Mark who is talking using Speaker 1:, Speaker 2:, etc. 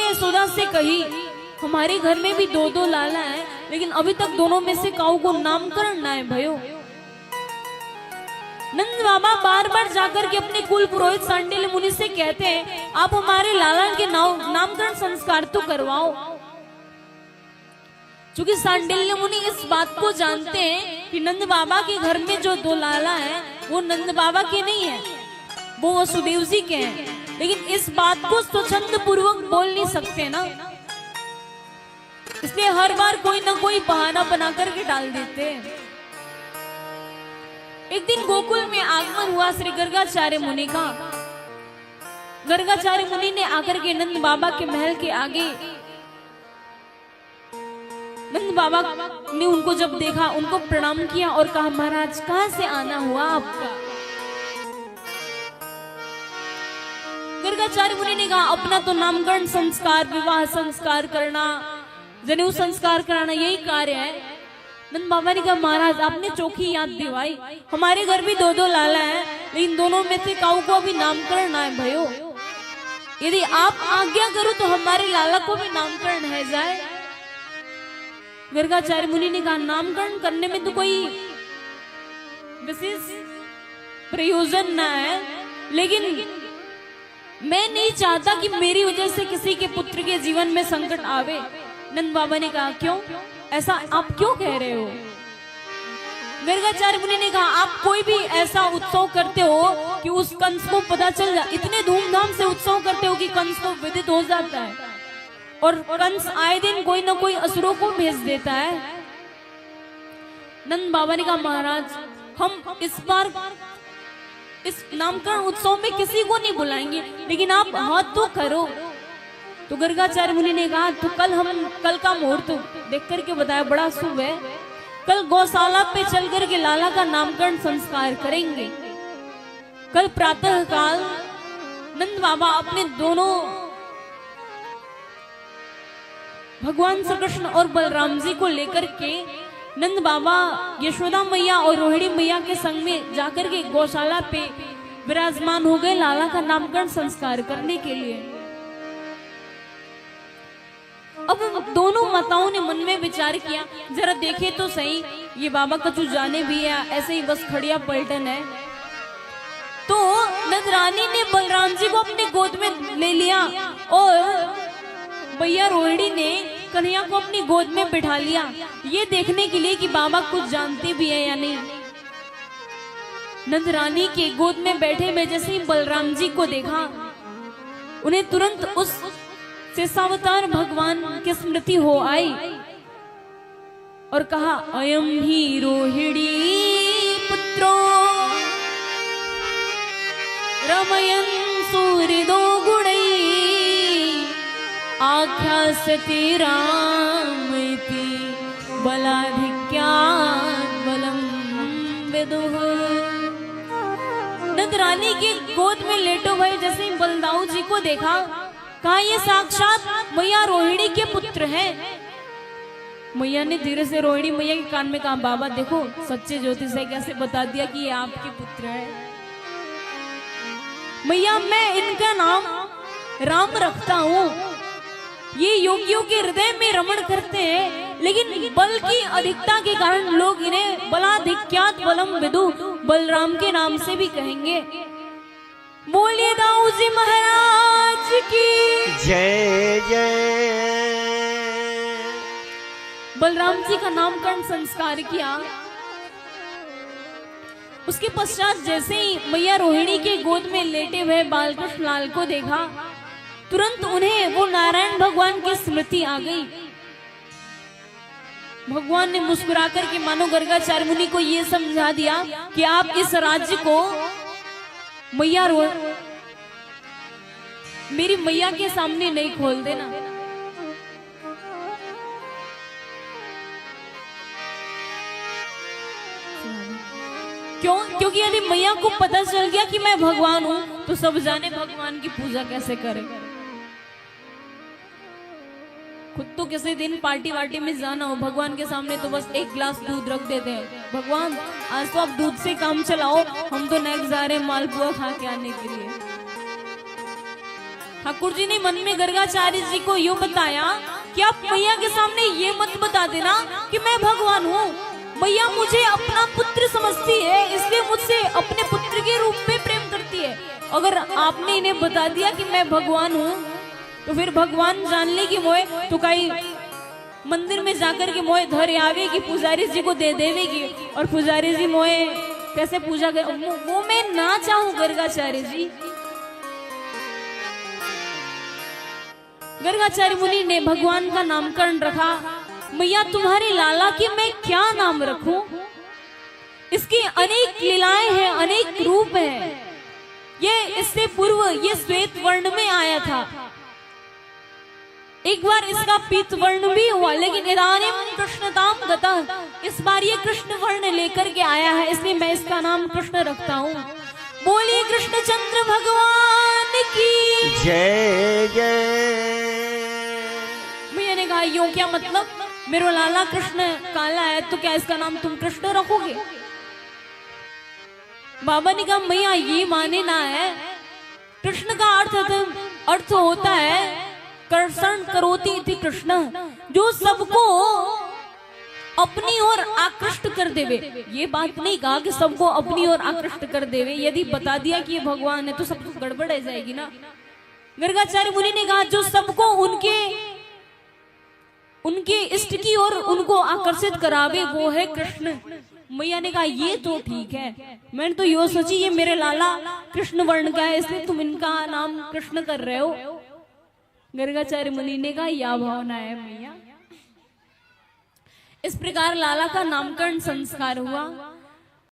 Speaker 1: यशोदा से कही, हमारे घर में भी दो दो लाला हैं, लेकिन अभी तक दोनों में से काऊ को नामकरण ना है भयो। नंद बाबा बार बार जाकर के अपने कुल पुरोहित सांडिल्य मुनि से कहते हैं, आप हमारे लाला के नामकरण संस्कार तो करवाओ। क्योंकि सांडिल्य मुनि इस बात को जानते हैं कि नंद बाबा के घर में जो दो लाला हैं वो नंद बाबा के नहीं है, वो वसुदेव जी के हैं, लेकिन इस बात को स्वच्छंद पूर्वक बोल नहीं सकते ना, इसलिए हर बार कोई ना कोई बहाना बना करके डाल देते हैं। एक दिन गोकुल में आगमन हुआ श्री गर्गाचार्य मुनि का। गर्गाचार्य मुनि ने आकर के नंद बाबा के महल के आगे, नंद बाबा ने उनको जब देखा, उनको प्रणाम किया और कहा, महाराज कहां से आना हुआ आपका? गर्गाचार्य मुनि ने कहा, अपना तो नामकरण संस्कार, विवाह संस्कार करना, जनेऊ संस्कार कराना यही कार्य है। नंद बाबा ने कहा, महाराज आपने चौकी याद दिवाई, हमारे घर भी दो दो लाला हैं, लेकिन दोनों में से काऊ को अभी नामकरण ना है भयो। यदि आप आज्ञा करो तो हमारे लाला को भी नामकरण है जाए। गर्गाचार्य मुनि ने कहा, नामकरण करने में तो कोई विशेष प्रयोजन ना है, लेकिन मैं नहीं चाहता कि मेरी वजह से किसी के पुत्र के जीवन में संकट आवे। नंद बाबा ने कहा, क्यों, ऐसा आप क्यों कह रहे हो? गर्गाचार्य मुनि ने कहा, आप कोई भी ऐसा उत्सव करते हो कि उस कंस को पता चल जाए, इतने धूमधाम से उत्सव करते हो कि कंस को विदित हो जाता है, और कंस आए दिन कोई ना कोई असुरों को भेज देता है। नंद बाबा ने कहा, महाराज हम इस बार इस नामकरण उत्सव में किसी को नहीं बुलाएंगे, लेकिन आप हाथ तो करो। तो गर्गाचार्य मुनि ने कहा, तो कल का मुहूर्त देख करके बताया, बड़ा शुभ है, कल गौशाला पे चल करके लाला का नामकरण संस्कार करेंगे। कल प्रातः काल नंद बाबा अपने दोनों भगवान श्री कृष्ण और बलराम जी को लेकर के नंद बाबा यशोदा मैया और रोहिणी मैया के संग में जाकर के गौशाला पे विराजमान हो गए लाला का नामकरण संस्कार करने के लिए। अब दोनों माताओं ने मन में विचार किया, जरा देखे तो सही ये बाबा कछु जाने भी है, ऐसे ही बस खड़िया पलटन है। तो नंदरानी ने बलराम जी को अपने गोद में ले लिया और भैया रोहिणी ने कन्हैया को अपनी गोद में बिठा लिया, ये देखने के लिए कि बाबा कुछ जानते भी है या नहीं। नंदरानी के गोद में बैठे में जैसे ही बलराम जी को देखा, उन्हें तुरंत उस शेषावतार भगवान की स्मृति हो आई और कहा, अयम ही रोहिणी पुत्रो रमयन सूर्यदो गुणै आख्यासति रामति बलाधिक्यात् बलम विदुः। नंदरानी के गोद में लेटो भय जैसे ही बलदाऊ जी को देखा, कहा ये साक्षात मैया रोहिणी के पुत्र हैं। मैया ने धीरे से रोहिणी मैया के कान में कहा, बाबा देखो सच्चे ज्योतिष है, कैसे बता दिया कि ये आपके पुत्र है। मैया मैं इनका नाम राम रखता हूँ, ये योगियों के हृदय में रमण करते हैं, लेकिन बल की अधिकता के कारण लोग इन्हें बलाधिक्यात् बलम विदु बलराम के नाम से भी कहेंगे। बोलिए दाऊ जी महाराज की
Speaker 2: जय जय।
Speaker 1: बलराम जी का नामकरण संस्कार किया। उसके पश्चात जैसे ही मैया रोहिणी के गोद में लेटे हुए बालकृष्ण लाल को देखा, तुरंत उन्हें वो नारायण भगवान की स्मृति आ गई। भगवान ने मुस्कुराकर के मानो गर्गाचार्य मुनि को ये समझा दिया कि आप इस राज्य को मैया मेरी मैया के सामने नहीं खोल देना। क्यों? क्योंकि यदि मैया को पता चल गया कि मैं भगवान हूं, तो सब जाने भगवान की पूजा कैसे करें। खुद तो किसी दिन पार्टी वार्टी में जाना हो भगवान के सामने तो बस एक गिलास दूध रख देते हैं, भगवान आज तो आप दूध से काम चलाओ, हम तो नेक्स्ट जा रहे हैं मालपुआ खा के आने के लिए। ठाकुर जी ने मन में गर्गाचार्य जी को यो बताया कि आप मैया के सामने ये मत बता देना कि मैं भगवान हूँ। मैया मुझे अपना पुत्र समझती है, इसलिए मुझसे अपने पुत्र के रूप में प्रेम करती है। अगर आपने इन्हें बता दिया कि मैं भगवान हूँ तो फिर भगवान जान ले कि मोए तो कहीं मंदिर में जाकर के मोए धर आवेगी, पुजारी जी को दे देवेगी और पुजारी जी मोए कैसे पूजा कर, वो मैं ना चाहूं गर्गाचार्य जी। गर्गाचार्य मुनि ने भगवान का नामकरण रखा। मैया तुम्हारे लाला की मैं क्या नाम रखूं? इसकी अनेक लीलाएं हैं, अनेक रूप हैं। ये इससे पूर्व ये श्वेत वर्ण में आया था, एक बार इसका पीत वर्ण भी हुआ, लेकिन इदानीम कृष्णताम गतः, इस बार ये कृष्ण वर्ण लेकर के आया है, इसलिए मैं इसका नाम कृष्ण रखता हूँ। बोलिए कृष्णचंद्र भगवान की
Speaker 2: जय जय।
Speaker 1: मैया ने कहा यूं क्या मतलब, मेरा लाला कृष्ण काला है तो क्या इसका नाम तुम कृष्ण रखोगे? बाबा ने कहा मैया ये माने ना है, कृष्ण का अर्थ होता है कर्षण करोति इति कृष्ण, जो सबको अपनी ओर आकृष्ट कर देवे। ये बात नहीं कहा कि सबको अपनी ओर आकृष्ट कर देवे, यदि बता दिया कि ये भगवान है तो सब कुछ गड़बड़ हो जाएगी ना। गर्गाचार्य मुनि ने कहा जो सबको उनके इष्ट की ओर उनको आकर्षित करावे वो है कृष्ण। मैया ने कहा ये तो ठीक है, मैंने तो यो सोची ये मेरे लाला कृष्ण वर्ण का है इसलिए तुम इनका नाम कृष्ण कर रहे हो। गर्गाचार्य मुनि ने कहा या भावना है मैया। इस प्रकार लाला का नामकरण संस्कार हुआ।